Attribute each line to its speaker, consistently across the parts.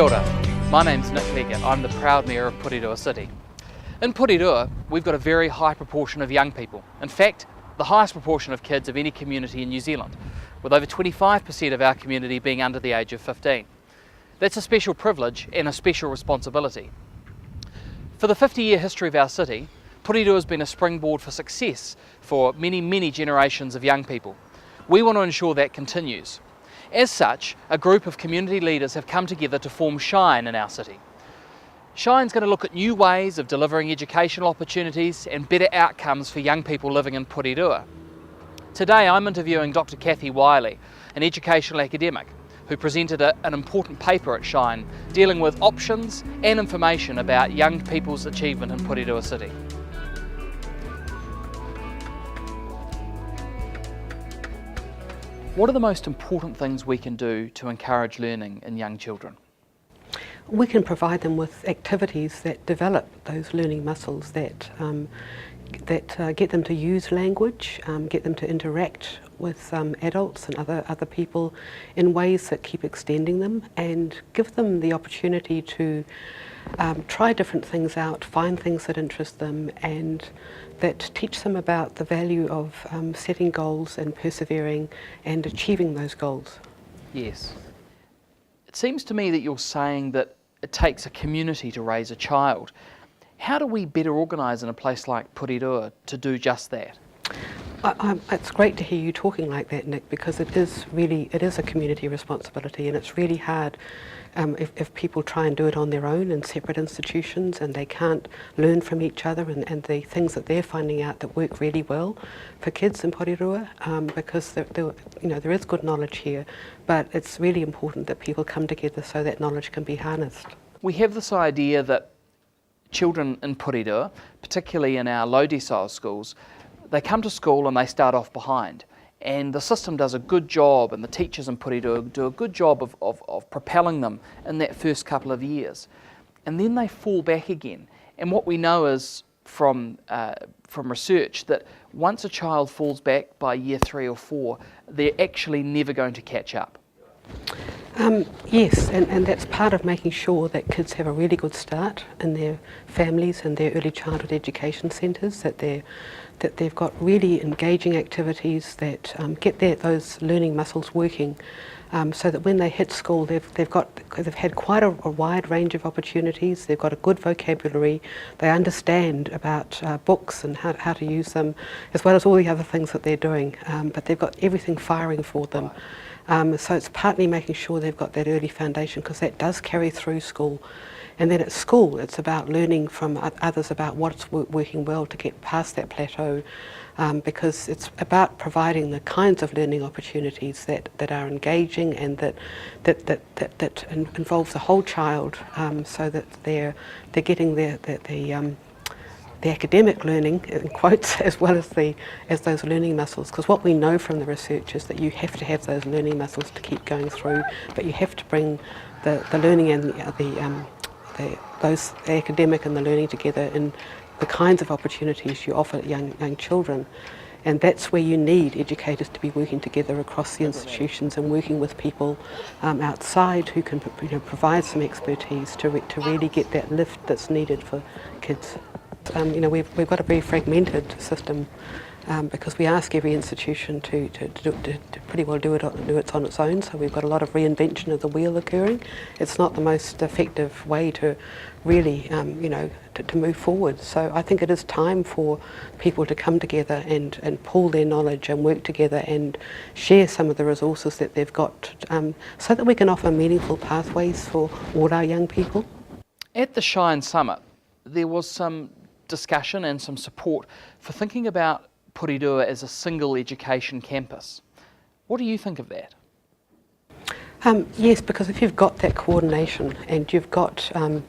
Speaker 1: Kia ora. My name's Nick Leggett. I'm the proud Mayor of Porirua City. In Porirua, we've got a very high proportion of young people. In fact, the highest proportion of kids of any community in New Zealand, with over 25% of our community being under the age of 15. That's a special privilege and a special responsibility. For the 50-year history of our city, Porirua has been a springboard for success for many generations of young people. We want to ensure that continues. As such, a group of community leaders have come together to form Shine in our city. Shine's going to look at new ways of delivering educational opportunities and better outcomes for young people living in Porirua. Today I'm interviewing Dr. Kathy Wiley, an educational academic who presented an important paper at Shine dealing with options and information about young people's achievement in Porirua City. What are the most important things we can do to encourage learning in young children?
Speaker 2: We can provide them with activities that develop those learning muscles, that get them to use language, get them to interact with adults and other people in ways that keep extending them, and give them the opportunity to try different things out, find things that interest them, and that teach them about the value of setting goals and persevering and achieving those goals.
Speaker 1: Yes. It seems to me that you're saying that it takes a community to raise a child. How do we better organise in a place like Porirua to do just that?
Speaker 2: It's great to hear you talking like that, Nick, because it is a community responsibility, and it's really hard if people try and do it on their own in separate institutions and they can't learn from each other and the things that they're finding out that work really well for kids in Porirua, because there is good knowledge here, but it's really important that people come together so that knowledge can be harnessed.
Speaker 1: We have this idea that children in Porirua, particularly in our low decile schools, they come to school and they start off behind. And the system does a good job, and the teachers in Porirua do a good job of propelling them in that first couple of years. And then they fall back again. And what we know is from research that once a child falls back by year 3 or 4, they're actually never going to catch up.
Speaker 2: Yes, and that's part of making sure that kids have a really good start in their families and their early childhood education centres, that they've got really engaging activities that get those learning muscles working, so that when they hit school they've had quite a wide range of opportunities. They've got a good vocabulary, they understand about books and how to use them, as well as all the other things that they're doing, but they've got everything firing for them. So it's partly making sure they've got that early foundation, because that does carry through school. And then at school, it's about learning from others about what's working well to get past that plateau, because it's about providing the kinds of learning opportunities that are engaging and that involve the whole child, so that they're getting the academic learning, in quotes, as well as those learning muscles. Because what we know from the research is that you have to have those learning muscles to keep going through, but you have to bring the learning and the academic and the learning together in the kinds of opportunities you offer young children. And that's where you need educators to be working together across the institutions and working with people outside who can provide some expertise to really get that lift that's needed for kids. We've got a very fragmented system, because we ask every institution to pretty well do it on its own, so we've got a lot of reinvention of the wheel occurring. It's not the most effective way to really to move forward. So I think it is time for people to come together and pool their knowledge and work together and share some of the resources that they've got, so that we can offer meaningful pathways for all our young people.
Speaker 1: At the Shine Summit, there was some discussion and some support for thinking about Porirua as a single education campus. What do you think of that?
Speaker 2: Yes, because if you've got that coordination and you've got, I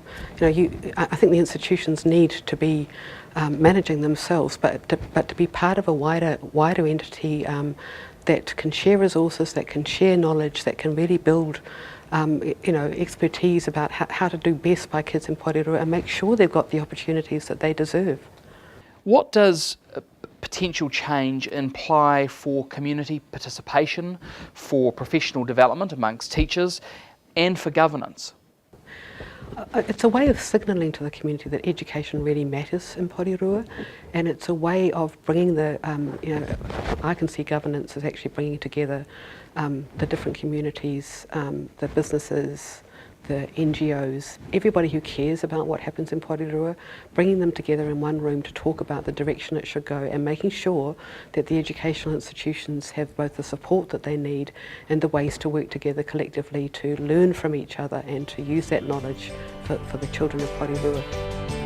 Speaker 2: think the institutions need to be managing themselves, but to be part of a wider entity that can share resources, that can share knowledge, that can really build expertise about how to do best by kids in Porirua and make sure they've got the opportunities that they deserve.
Speaker 1: What does potential change imply for community participation, for professional development amongst teachers, and for governance?
Speaker 2: It's a way of signalling to the community that education really matters in Porirua, and it's a way of bringing the, I can see governance as actually bringing together the different communities, the businesses, the NGOs, everybody who cares about what happens in Porirua, bringing them together in one room to talk about the direction it should go and making sure that the educational institutions have both the support that they need and the ways to work together collectively to learn from each other and to use that knowledge for the children of Porirua.